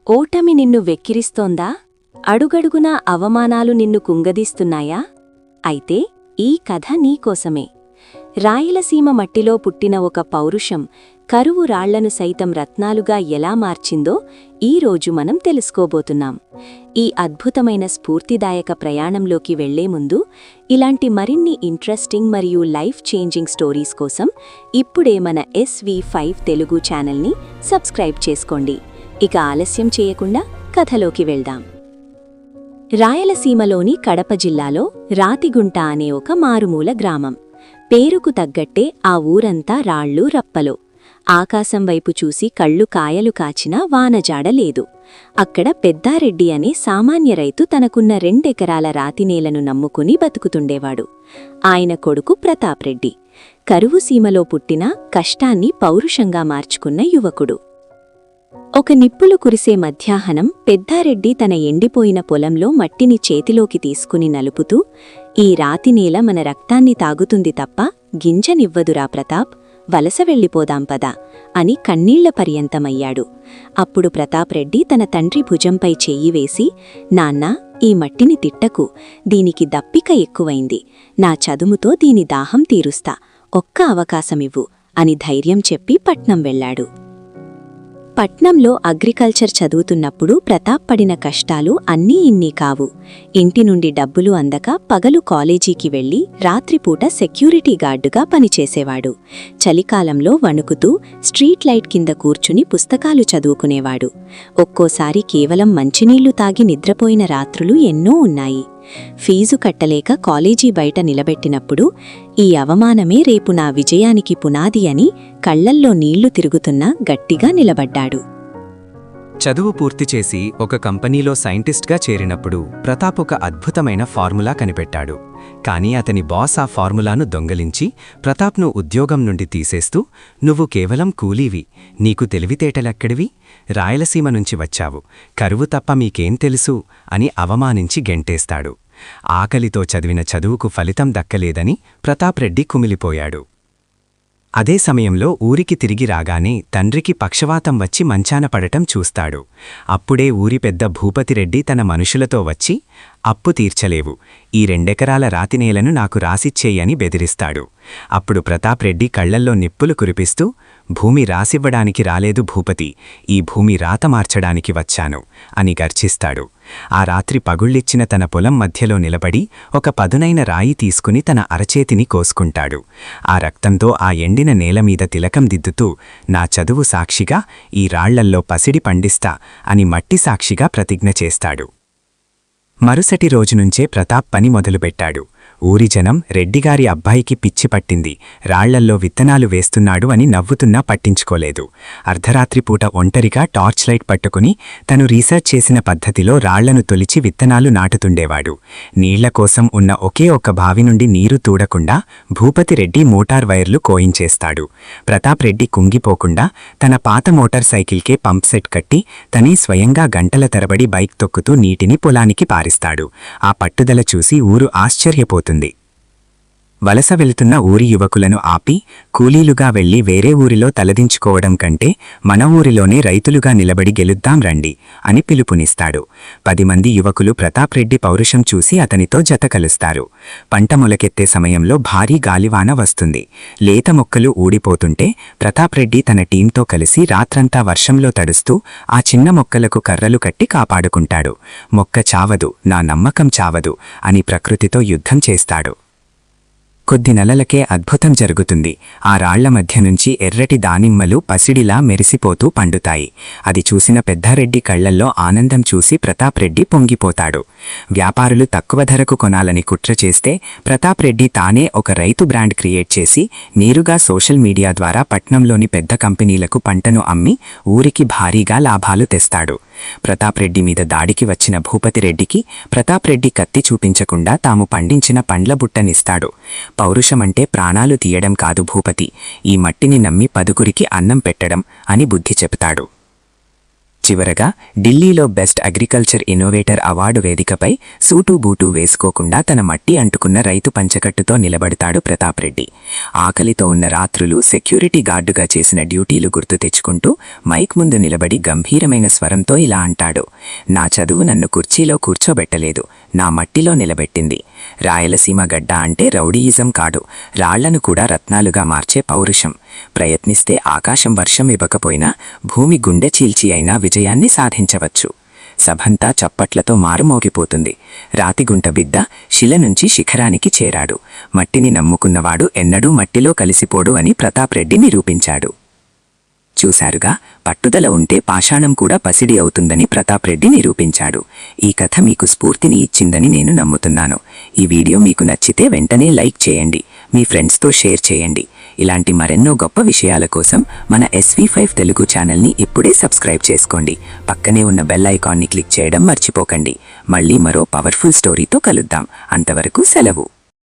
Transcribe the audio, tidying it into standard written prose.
ఓటమి నిన్ను వెక్కిరిస్తోందా? అడుగడుగునా అవమానాలు నిన్ను కుంగదీస్తున్నాయా? అయితే ఈ కథ నీకోసమే. రాయలసీమ మట్టిలో పుట్టిన ఒక పౌరుషం కరువు రాళ్లను సైతం రత్నాలుగా ఎలా మార్చిందో ఈరోజు మనం తెలుసుకోబోతున్నాం. ఈ అద్భుతమైన స్ఫూర్తిదాయక ప్రయాణంలోకి వెళ్లే ముందు ఇలాంటి మరిన్ని ఇంట్రెస్టింగ్ మరియు లైఫ్ చేంజింగ్ స్టోరీస్ కోసం ఇప్పుడే మన SV5 తెలుగు ఛానల్ని సబ్స్క్రైబ్ చేసుకోండి. ఇక ఆలస్యం చేయకుండా కథలోకి వెళ్దాం. రాయలసీమలోని కడప జిల్లాలో రాతిగుంట అనే ఒక మారుమూల గ్రామం. పేరుకు తగ్గట్టే ఆ ఊరంతా రాళ్ళు రప్పలో. ఆకాశం వైపు చూసి కళ్ళు కాయలు కాచినా వానజాడ లేదు. అక్కడ పెద్దారెడ్డి అనే సామాన్య రైతు తనకున్న 2 ఎకరాల రాతినేలను నమ్ముకుని బతుకుతుండేవాడు. ఆయన కొడుకు ప్రతాప్ రెడ్డి కరువు సీమలో పుట్టిన కష్టాన్ని పౌరుషంగా మార్చుకున్న యువకుడు. ఒక నిప్పులు కురిసే మధ్యాహ్నం పెద్దారెడ్డి తన ఎండిపోయిన పొలంలో మట్టిని చేతిలోకి తీసుకుని నలుపుతూ, "ఈ రాతినేల మన రక్తాన్ని తాగుతుంది తప్ప గింజనివ్వదురా ప్రతాప్, వలస వెళ్ళిపోదాం పదా" అని కన్నీళ్ల పర్యంతమయ్యాడు. అప్పుడు ప్రతాప్ రెడ్డి తన తండ్రి భుజంపై చెయ్యి వేసి, "నాన్నా, ఈ మట్టిని తిట్టకు, దీనికి దప్పిక ఎక్కువైంది. నా చదుముతో దీని దాహం తీరుస్తా, ఒక్క అవకాశమివ్వు" అని ధైర్యం చెప్పి పట్నం వెళ్లాడు. పట్నంలో అగ్రికల్చర్ చదువుతున్నప్పుడు ప్రతాప్ పడిన కష్టాలు అన్నీ ఇన్నీ కావు. ఇంటి నుండి డబ్బులు అందక పగలు కాలేజీకి వెళ్లి రాత్రిపూట సెక్యూరిటీ గార్డుగా పనిచేసేవాడు. చలికాలంలో వణుకుతూ స్ట్రీట్ లైట్ కింద కూర్చుని పుస్తకాలు చదువుకునేవాడు. ఒక్కోసారి కేవలం మంచినీళ్లు తాగి నిద్రపోయిన రాత్రులు ఎన్నో ఉన్నాయి. ఫీజు కట్టలేక కాలేజీ బయట నిలబెట్టినప్పుడు, "ఈ అవమానమే రేపు నా విజయానికి పునాది" అని కళ్లల్లో నీళ్లు తిరుగుతున్నా గట్టిగా నిలబడ్డాడు. చదువు పూర్తి చేసి ఒక కంపెనీలో సైంటిస్ట్గా చేరినప్పుడు ప్రతాప్ ఒక అద్భుతమైన ఫార్ములా కనిపెట్టాడు. కానీ అతని బాస్ ఆ ఫార్ములాను దొంగలించి ప్రతాప్ను ఉద్యోగం నుండి తీసేస్తూ, "నువ్వు కేవలం కూలీవి, నీకు తెలివితేటలెక్కడివి? రాయలసీమ నుంచి వచ్చావు, కరువు తప్ప మీకేం తెలుసు" అని అవమానించి గెంటేస్తాడు. ఆకలితో చదివిన చదువుకు ఫలితం దక్కలేదని ప్రతాప్ రెడ్డి కుమిలిపోయాడు. అదే సమయంలో ఊరికి తిరిగి రాగానే తండ్రికి పక్షవాతం వచ్చి మంచాన పడటం చూస్తాడు. అప్పుడే ఊరి పెద్ద భూపతిరెడ్డి తన మనుషులతో వచ్చి, "అప్పు తీర్చలేవు, ఈ 2 ఎకరాల రాతినేలను నాకు రాసిచ్చేయని బెదిరిస్తాడు. అప్పుడు ప్రతాప్ రెడ్డి కళ్లల్లో నిప్పులు కురిపిస్తూ, "భూమి రాసివ్వడానికి రాలేదు భూపతి, ఈ భూమి రాత మార్చడానికి వచ్చాను" అని గర్జిస్తాడు. ఆ రాత్రి పగుళ్ళిచ్చిన తన పొలం మధ్యలో నిలబడి ఒక పదునైన రాయి తీసుకుని తన అరచేతిని కోసుకుంటాడు. ఆ రక్తంతో ఆ ఎండిన నేలమీద తిలకం దిద్దుతూ, "నా చదువు సాక్షిగా ఈ రాళ్లల్లో పసిడి పండిస్తా" అని మట్టి సాక్షిగా ప్రతిజ్ఞ చేస్తాడు. మరుసటి రోజునుంచే ప్రతాప్ పని మొదలుపెట్టాడు. ఊరి జనం, "రెడ్డిగారి అబ్బాయికి పిచ్చి పట్టింది, రాళ్లల్లో విత్తనాలు వేస్తున్నాడు" అని నవ్వుతున్నా పట్టించుకోలేదు. అర్ధరాత్రి పూట ఒంటరిగా టార్చ్ లైట్ పట్టుకుని తను రీసెర్చ్ చేసిన పద్ధతిలో రాళ్లను తొలిచి విత్తనాలు నాటుతుండేవాడు. నీళ్ల కోసం ఉన్న ఒకే ఒక్క బావి నుండి నీరు తూడకుండా భూపతిరెడ్డి మోటార్ వైర్లు కోయించేస్తాడు. ప్రతాప్ రెడ్డి కుంగిపోకుండా తన పాత మోటార్ సైకిల్కే పంప్ సెట్ కట్టి తనే స్వయంగా గంటల తరబడి బైక్ తొక్కుతూ నీటిని పొలానికి పారిస్తాడు. ఆ పట్టుదల చూసి ఊరు ఆశ్చర్యపోతుంది. వలస వెళుతున్న ఊరి యువకులను ఆపి, "కూలీలుగా వెళ్లి వేరే ఊరిలో తలదించుకోవడం కంటే మన ఊరిలోనే రైతులుగా నిలబడి గెలుద్దాం రండి" అని పిలుపునిస్తాడు. 10 మంది యువకులు ప్రతాప్ రెడ్డి పౌరుషం చూసి అతనితో జత కలుస్తారు. పంట మొలకెత్తే సమయంలో భారీ గాలివాన వస్తుంది. లేత మొక్కలు ఊడిపోతుంటే ప్రతాప్ రెడ్డి తన టీంతో కలిసి రాత్రంతా వర్షంలో తడుస్తూ ఆ చిన్న మొక్కలకు కర్రలు కట్టి కాపాడుకుంటాడు. "మొక్క చావదు, నా నమ్మకం చావదు" అని ప్రకృతితో యుద్ధం చేస్తాడు. కొద్ది నెలలకే అద్భుతం జరుగుతుంది. ఆ రాళ్ల మధ్య నుంచి ఎర్రటి దానిమ్మలు పసిడిలా మెరిసిపోతూ పండుతాయి. అది చూసిన పెద్దారెడ్డి కళ్లల్లో ఆనందం చూసి ప్రతాప్ రెడ్డి పొంగిపోతాడు. వ్యాపారులు తక్కువ ధరకు కొనాలని కుట్ర చేస్తే ప్రతాప్ రెడ్డి తానే ఒక రైతు బ్రాండ్ క్రియేట్ చేసి నేరుగా సోషల్ మీడియా ద్వారా పట్నంలోని పెద్ద కంపెనీలకు పంటను అమ్మి ఊరికి భారీగా లాభాలు తెస్తాడు. ప్రతాప్ రెడ్డి మీద దాడికి వచ్చిన భూపతిరెడ్డికి ప్రతాప్ రెడ్డి కత్తి చూపించకుండా తాము పండించిన పండ్ల బుట్టనిస్తాడు. "పౌరుషమంటే ప్రాణాలు తీయడం కాదు భూపతి, ఈ మట్టిని నమ్మి 10గురికి అన్నం పెట్టడం" అని బుద్ధి చెప్తాడు. చివరగా ఢిల్లీలో బెస్ట్ అగ్రికల్చర్ ఇన్నోవేటర్ అవార్డు వేదికపై సూటు బూటు వేసుకోకుండా తన మట్టి అంటుకున్న రైతు పంచకట్టుతో నిలబడతాడు ప్రతాప్ రెడ్డి. ఆకలితో ఉన్న రాత్రులు సెక్యూరిటీ గార్డుగా చేసిన డ్యూటీలు గుర్తు తెచ్చుకుంటూ మైక్ ముందు నిలబడి గంభీరమైన స్వరంతో ఇలా అంటాడు: నా చదువు నన్ను కుర్చీలో కూర్చోబెట్టలేదు, నా మట్టిలో నిలబెట్టింది. రాయలసీమ గడ్డ అంటే రౌడీయిజం కాదు, రాళ్లను కూడా రత్నాలుగా మార్చే పౌరుషం. ప్రయత్నిస్తే ఆకాశం వర్షం ఇవ్వకపోయినా భూమి గుండె చీల్చి అయినా విజయాన్ని సాధించవచ్చు. సభంతా చప్పట్లతో మారుమోగిపోతుంది. రాతిగుంట బిడ్డ శిల నుంచి శిఖరానికి చేరాడు. మట్టిని నమ్ముకున్నవాడు ఎన్నడూ మట్టిలో కలిసిపోడు అని ప్రతాప్ రెడ్డి నిరూపించాడు. చూశారుగా, పట్టుదల ఉంటే పాషాణం కూడా పసిడి అవుతుందని ప్రతాప్ రెడ్డి నిరూపించాడు. ఈ కథ మీకు స్ఫూర్తిని ఇచ్చిందని నేను నమ్ముతున్నాను. ఈ వీడియో మీకు నచ్చితే వెంటనే లైక్ చేయండి, మీ ఫ్రెండ్స్తో షేర్ చేయండి. ఇలాంటి మరెన్నో గొప్ప విషయాల కోసం మన SV5 తెలుగు ఛానల్ని ఇప్పుడే సబ్స్క్రైబ్ చేసుకోండి. పక్కనే ఉన్న బెల్ ఐకాన్ని క్లిక్ చేయడం మర్చిపోకండి. మళ్ళీ మరో పవర్ఫుల్ స్టోరీతో కలుద్దాం. అంతవరకు సెలవు.